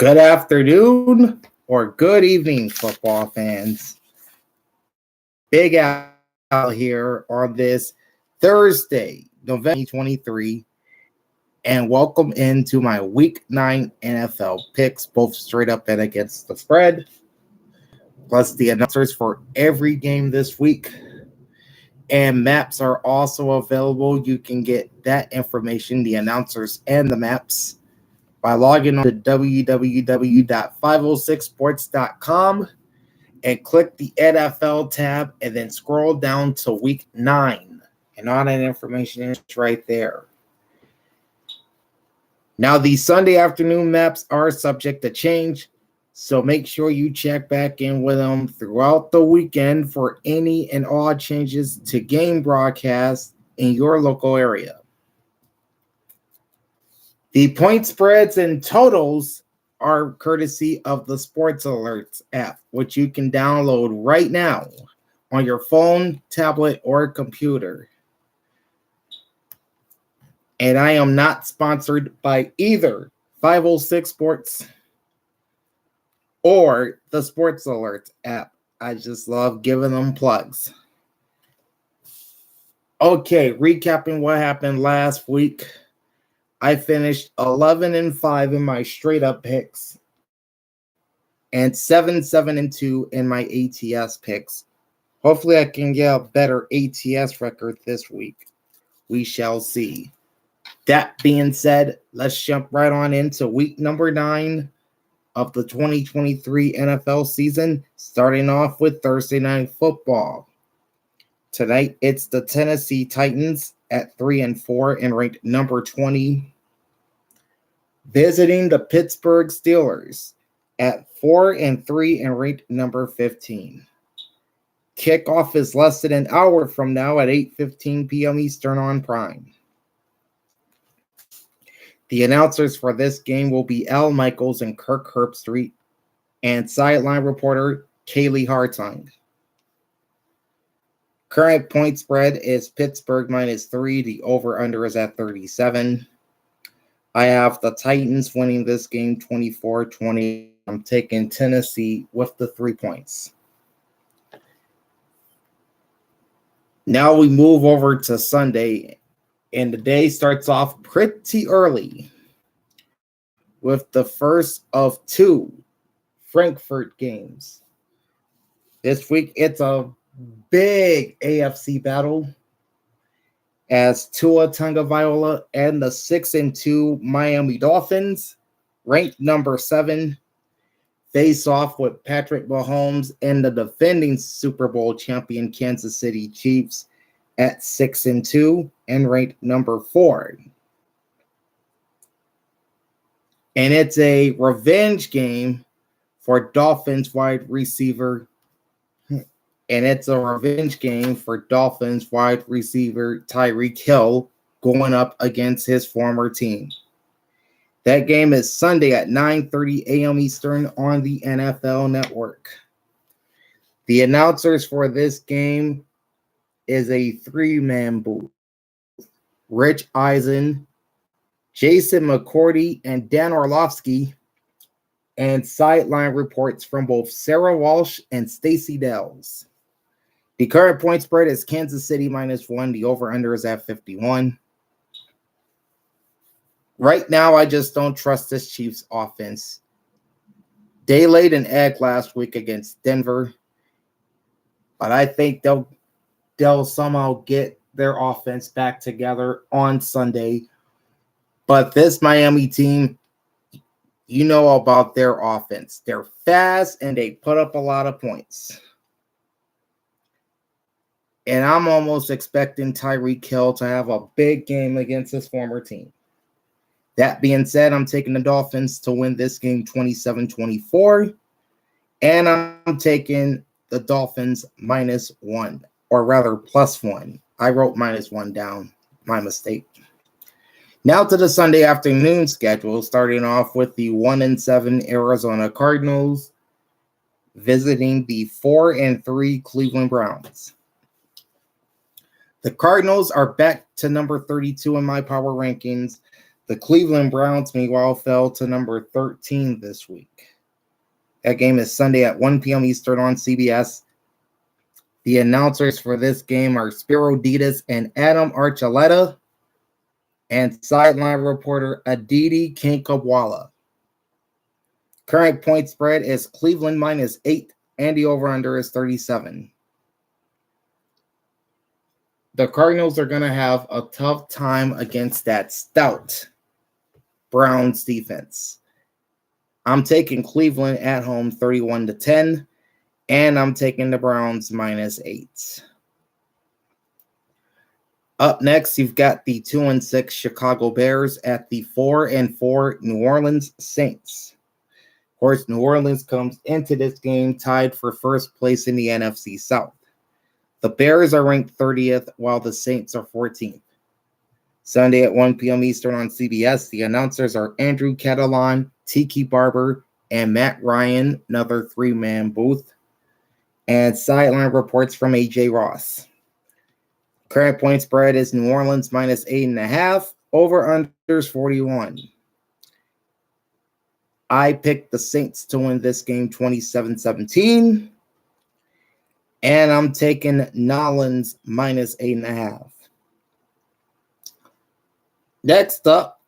Good afternoon or good evening, football fans. Big Al here on this Thursday, November 23, and welcome into my Week 9 NFL picks, both straight up and against the spread, plus the announcers for every game this week. And maps are also available. You can get that information, the announcers and the maps, by logging on to www.506sports.com and click the NFL tab and then scroll down to week 9. And all that information is right there. Now, the Sunday afternoon maps are subject to change, so make sure you check back in with them throughout the weekend for any and all changes to game broadcasts in your local area. The point spreads and totals are courtesy of the Sports Alerts app, which you can download right now on your phone, tablet, or computer. And I am not sponsored by either 506 Sports or the Sports Alerts app. I just love giving them plugs. Okay, recapping what happened last week. I finished 11-5 in my straight up picks and 7-2 in my ATS picks. Hopefully I can get a better ATS record this week. We shall see. That being said, let's jump right on into week number 9 of the 2023 NFL season, starting off with Thursday Night Football. Tonight, it's the Tennessee Titans at 3-4 and ranked number 20, visiting the Pittsburgh Steelers at 4-3 and ranked number 15. Kickoff is less than an hour from now at 8:15 p.m. Eastern on Prime. The announcers for this game will be Al Michaels and Kirk Herbstreit, and sideline reporter Kaylee Hartung. Current point spread is Pittsburgh -3. The over-under is at 37. I have the Titans winning this game 24-20. I'm taking Tennessee with the 3 points. Now we move over to Sunday, and the day starts off pretty early with the first of 2 Frankfurt games. This week, it's a big AFC battle as Tua Tagovailoa and the 6-2 Miami Dolphins, ranked number 7, face off with Patrick Mahomes and the defending Super Bowl champion Kansas City Chiefs at 6-2 and ranked number 4. And it's a revenge game for Dolphins wide receiver. And it's a revenge game for Dolphins wide receiver Tyreek Hill going up against his former team. That game is Sunday at 9:30 a.m. Eastern on the NFL Network. The announcers for this game is a 3-man booth. Rich Eisen, Jason McCourty, and Dan Orlovsky, and sideline reports from both Sarah Walsh and Stacey Dells. The current point spread is Kansas City -1. The over-under is at 51. Right now, I just don't trust this Chiefs offense. They laid an egg last week against Denver, but I think they'll somehow get their offense back together on Sunday. But this Miami team, you know about their offense. They're fast and they put up a lot of points. And I'm almost expecting Tyreek Hill to have a big game against his former team. That being said, I'm taking the Dolphins to win this game 27-24. And I'm taking the Dolphins -1, or rather +1. I wrote -1 down. My mistake. Now to the Sunday afternoon schedule, starting off with the 1-7 Arizona Cardinals visiting the 4-3 Cleveland Browns. The Cardinals are back to number 32 in my power rankings. The Cleveland Browns, meanwhile, fell to number 13 this week. That game is Sunday at 1 p.m. Eastern on CBS. The announcers for this game are Spiro Dedes and Adam Archuleta, and sideline reporter Aditi Kinkhabwala. Current point spread is Cleveland -8, and the over-under is 37. The Cardinals are going to have a tough time against that stout Browns defense. I'm taking Cleveland at home 31-10, and I'm taking the Browns -8. Up next, you've got the 2-6 Chicago Bears at the 4-4 New Orleans Saints. Of course, New Orleans comes into this game tied for first place in the NFC South. The Bears are ranked 30th, while the Saints are 14th. Sunday at 1 p.m. Eastern on CBS, the announcers are Andrew Catalon, Tiki Barber, and Matt Ryan, another three-man booth, and sideline reports from A.J. Ross. Current point spread is New Orleans -8.5, over-unders 41. I picked the Saints to win this game 27-17. And I'm taking Nolans -8.5. Next up,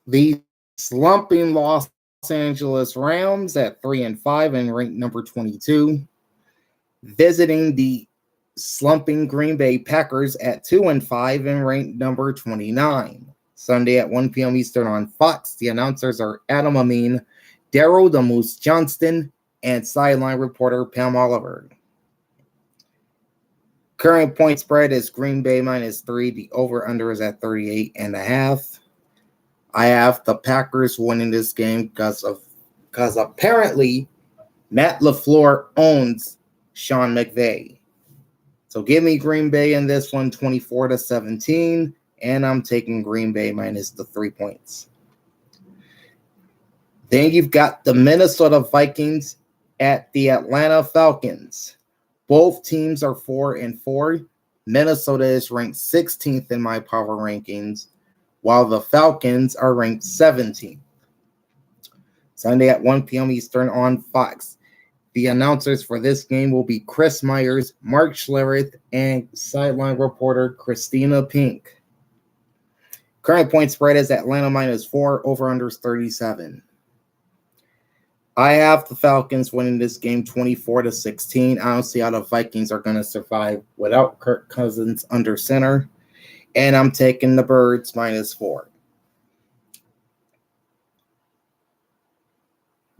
the slumping Los Angeles Rams at 3-5 and ranked number 22. Visiting the slumping Green Bay Packers at 2-5 and ranked number 29. Sunday at 1 p.m. Eastern on Fox. The announcers are Adam Amin, Daryl the Moose Johnston, and sideline reporter Pam Oliver. Current point spread is Green Bay -3. The over-under is at 38.5. I have the Packers winning this game because apparently Matt LaFleur owns Sean McVay. So give me Green Bay in this one, 24-17, and I'm taking Green Bay minus the 3 points. Then you've got the Minnesota Vikings at the Atlanta Falcons. Both teams are 4-4. Minnesota is ranked 16th in my power rankings, while the Falcons are ranked 17th. Sunday at 1 p.m. Eastern on Fox. The announcers for this game will be Chris Myers, Mark Schlereth, and sideline reporter Christina Pink. Current point spread is Atlanta -4, over-unders 37. I have the Falcons winning this game 24-16. I don't see how the Vikings are going to survive without Kirk Cousins under center. And I'm taking the Birds -4.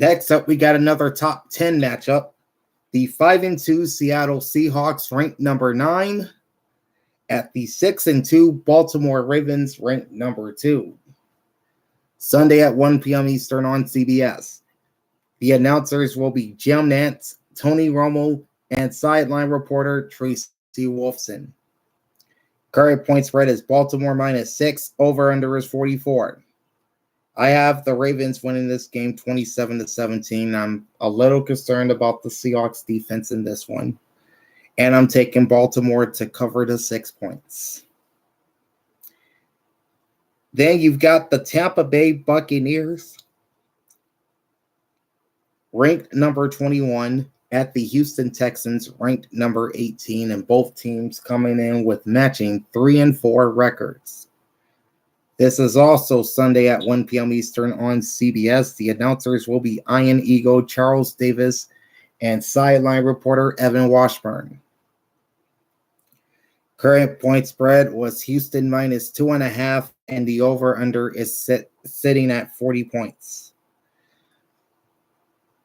Next up, we got another top 10 matchup. The 5-2 Seattle Seahawks ranked number 9 at the 6-2 Baltimore Ravens ranked number 2. Sunday at 1 p.m. Eastern on CBS. The announcers will be Jim Nantz, Tony Romo, and sideline reporter Tracy Wolfson. Current point spread is Baltimore -6, over-under is 44. I have the Ravens winning this game 27-17. I'm a little concerned about the Seahawks defense in this one. And I'm taking Baltimore to cover the 6 points. Then you've got the Tampa Bay Buccaneers, ranked number 21, at the Houston Texans, ranked number 18, and both teams coming in with matching 3-4 records. This is also Sunday at 1 p.m. Eastern on CBS. The announcers will be Ian Eagle, Charles Davis, and sideline reporter Evan Washburn. Current point spread was Houston -2.5, and the over-under is sitting at 40 points.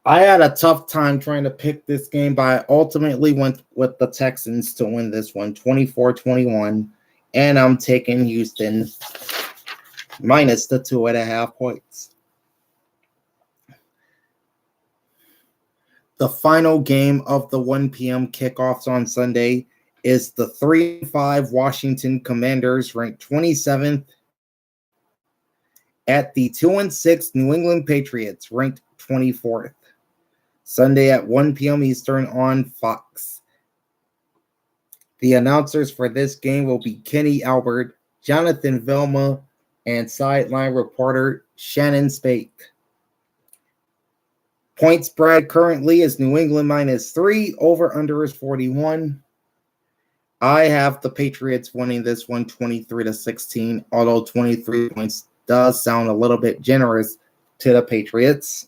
I had a tough time trying to pick this game, but I ultimately went with the Texans to win this one, 24-21, and I'm taking Houston minus the 2.5 points. The final game of the 1 p.m. kickoffs on Sunday is the 3-5 Washington Commanders, ranked 27th, at the 2-6 New England Patriots, ranked 24th. Sunday at 1 p.m. Eastern on Fox. The announcers for this game will be Kenny Albert, Jonathan Vilma, and sideline reporter Shannon Spake. Point spread currently is New England -3. Over under is 41. I have the Patriots winning this one 23-16, although 23 points does sound a little bit generous to the Patriots.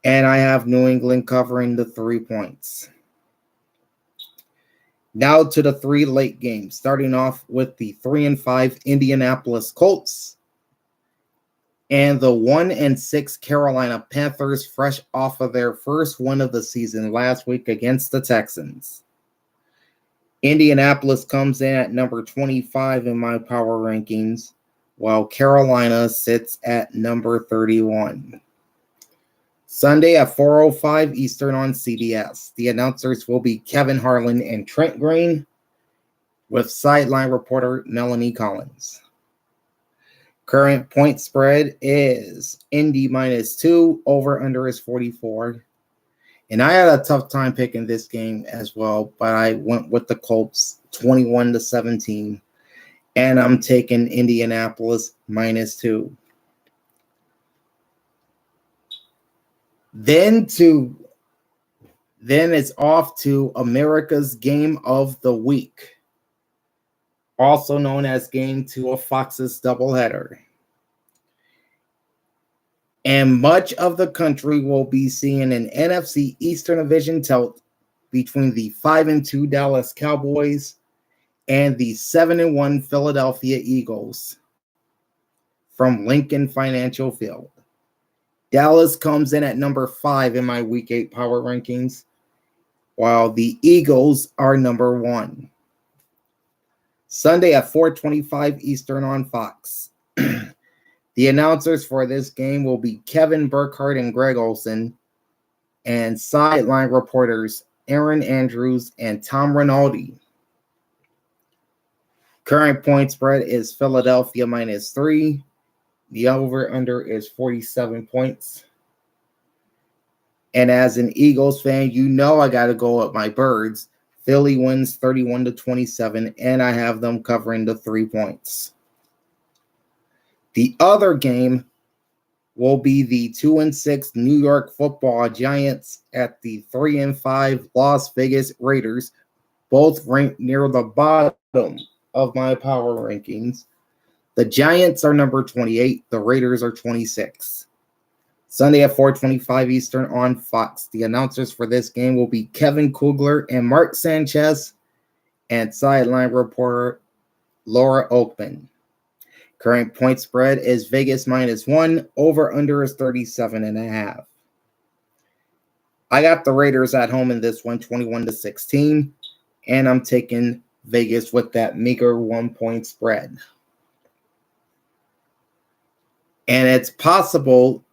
And I have New England covering the 3 points. Now to the 3 late games, starting off with the 3-5 Indianapolis Colts and the 1-6 Carolina Panthers, fresh off of their first win of the season last week against the Texans. Indianapolis comes in at number 25 in my power rankings, while Carolina sits at number 31. Sunday at 4:05 Eastern on CBS. The announcers will be Kevin Harlan and Trent Green, with sideline reporter Melanie Collins. Current point spread is Indy -2. Over under is 44. And I had a tough time picking this game as well, but I went with the Colts 21-17. And I'm taking Indianapolis -2. Then it's off to America's Game of the Week, also known as Game 2 of Fox's doubleheader. And much of the country will be seeing an NFC Eastern Division tilt between the 5-2 Dallas Cowboys and the 7-1 Philadelphia Eagles from Lincoln Financial Field. Dallas comes in at number 5 in my Week 8 power rankings, while the Eagles are number 1. Sunday at 4:25 Eastern on Fox. The announcers for this game will be Kevin Burkhardt and Greg Olsen, and sideline reporters Aaron Andrews and Tom Rinaldi. Current point spread is Philadelphia -3. The over-under is 47 points. And as an Eagles fan, you know I got to go with my Birds. Philly wins 31-27, and I have them covering the 3 points. The other game will be the 2-6 New York Football Giants at the 3-5 Las Vegas Raiders, both ranked near the bottom of my power rankings. The Giants are number 28. The Raiders are 26. Sunday at 4:25 Eastern on Fox. The announcers for this game will be Kevin Kugler and Mark Sanchez, and sideline reporter Laura Oakman. Current point spread is Vegas -1. Over under is 37.5. I got the Raiders at home in this one, 21-16, and I'm taking Vegas with that meager 1-point spread. And it's possible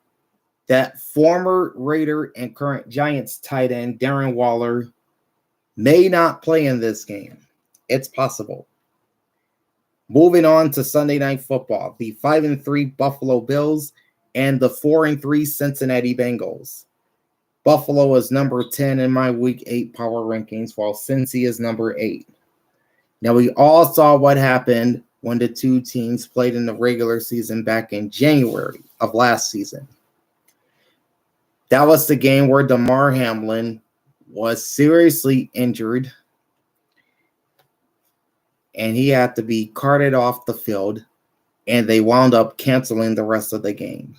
that former Raider and current Giants tight end Darren Waller may not play in this game. It's possible. Moving on to Sunday Night Football, the 5-3 Buffalo Bills and the 4-3 Cincinnati Bengals. Buffalo is number 10 in my Week 8 power rankings, while Cincy is number 8. Now, we all saw what happened when the two teams played in the regular season back in January of last season. That was the game where Damar Hamlin was seriously injured, and he had to be carted off the field, and they wound up canceling the rest of the game.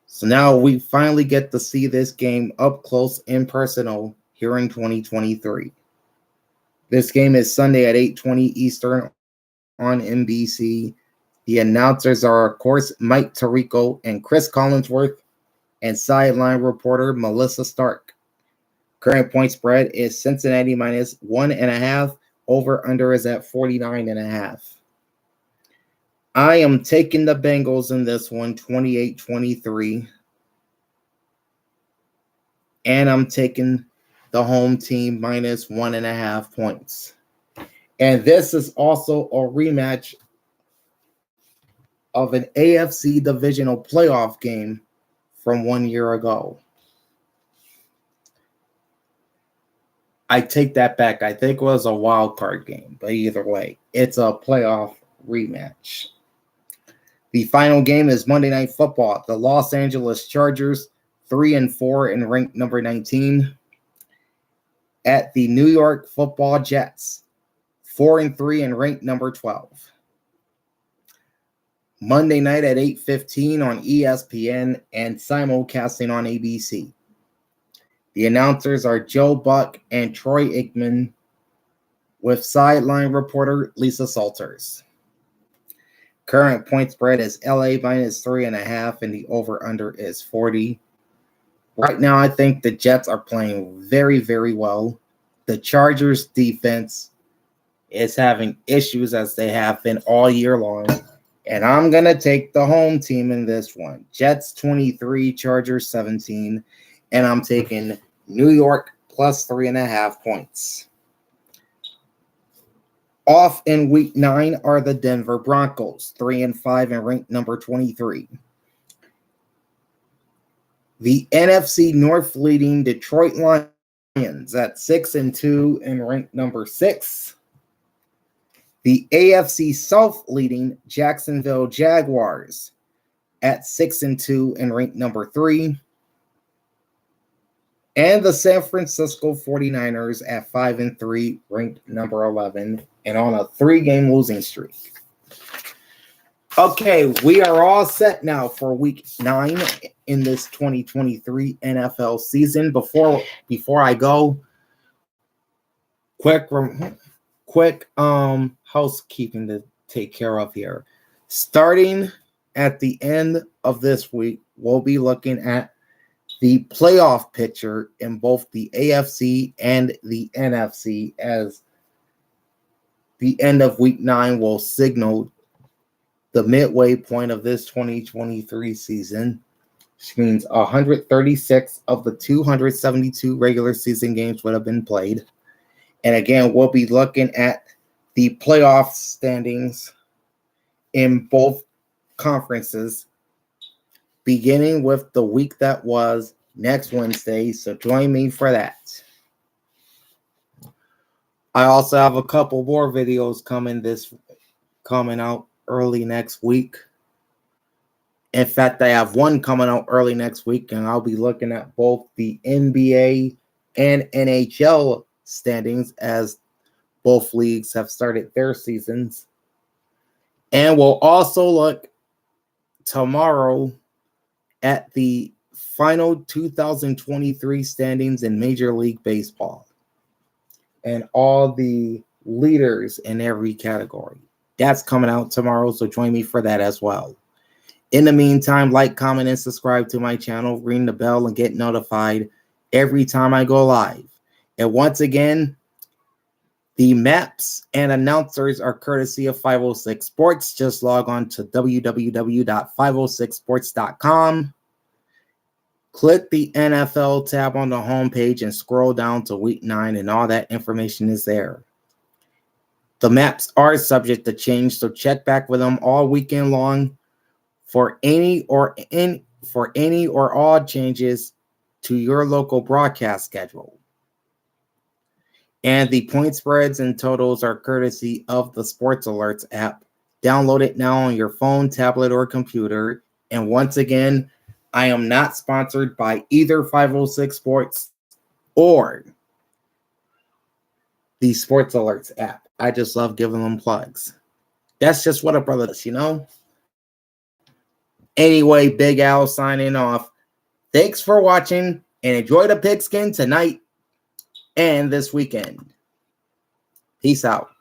So now we finally get to see this game up close and personal here in 2023. This game is Sunday at 8:20 Eastern on NBC. The announcers are, of course, Mike Tirico and Chris Collinsworth, and sideline reporter Melissa Stark. Current point spread is Cincinnati -1.5. Over under is at 49.5. I am taking the Bengals in this one, 28-23. And I'm taking the home team -1.5 points. And this is also a rematch of an AFC divisional playoff game from 1 year ago. I take that back. I think it was a wild card game, but either way, it's a playoff rematch. The final game is Monday Night Football. The Los Angeles Chargers, 3-4 and ranked number 19, at the New York Football Jets, 4-3 and ranked number 12. Monday night at 8:15 on ESPN and simulcasting on ABC. The announcers are Joe Buck and Troy Aikman, with sideline reporter Lisa Salters. Current point spread is LA minus 3.5, and the over-under is 40. Right now, I think the Jets are playing very, very well. The Chargers defense is having issues as they have been all year long. And I'm going to take the home team in this one. Jets 23, Chargers 17. And I'm taking New York plus 3.5 points. Off in week 9 are the Denver Broncos, 3-5 and ranked number 23. The NFC North leading Detroit Lions at 6-2 and ranked number 6. The AFC South leading Jacksonville Jaguars at 6-2 and ranked number 3. And the San Francisco 49ers at 5-3, ranked number 11, and on a 3-game losing streak. Okay, we are all set now for week 9 in this 2023 NFL season. Before I go, quick housekeeping to take care of here. Starting at the end of this week, we'll be looking at the playoff picture in both the AFC and the NFC, as the end of week 9 will signal the midway point of this 2023 season, which means 136 of the 272 regular season games would have been played. And again, we'll be looking at the playoff standings in both conferences, beginning with the week that was next Wednesday. So join me for that. I also have a couple more videos coming out early next week. In fact, I have one coming out early next week, and I'll be looking at both the NBA and NHL standings as both leagues have started their seasons. And we'll also look tomorrow at the final 2023 standings in Major League Baseball and all the leaders in every category. That's coming out tomorrow, so join me for that as well. In the meantime, like, comment, and subscribe to my channel, ring the bell, and get notified every time I go live. And once again, the maps and announcers are courtesy of 506 Sports. Just log on to www.506sports.com. Click the NFL tab on the homepage and scroll down to week 9, and all that information is there. The maps are subject to change, so check back with them all weekend long for any or all changes to your local broadcast schedule. And the point spreads and totals are courtesy of the Sports Alerts app. Download it now on your phone, tablet, or computer. And once again, I am not sponsored by either 506 Sports or the Sports Alerts app. I just love giving them plugs. That's just what a brother does, you know? Anyway, Big Al signing off. Thanks for watching, and enjoy the pigskin tonight and this weekend. Peace out.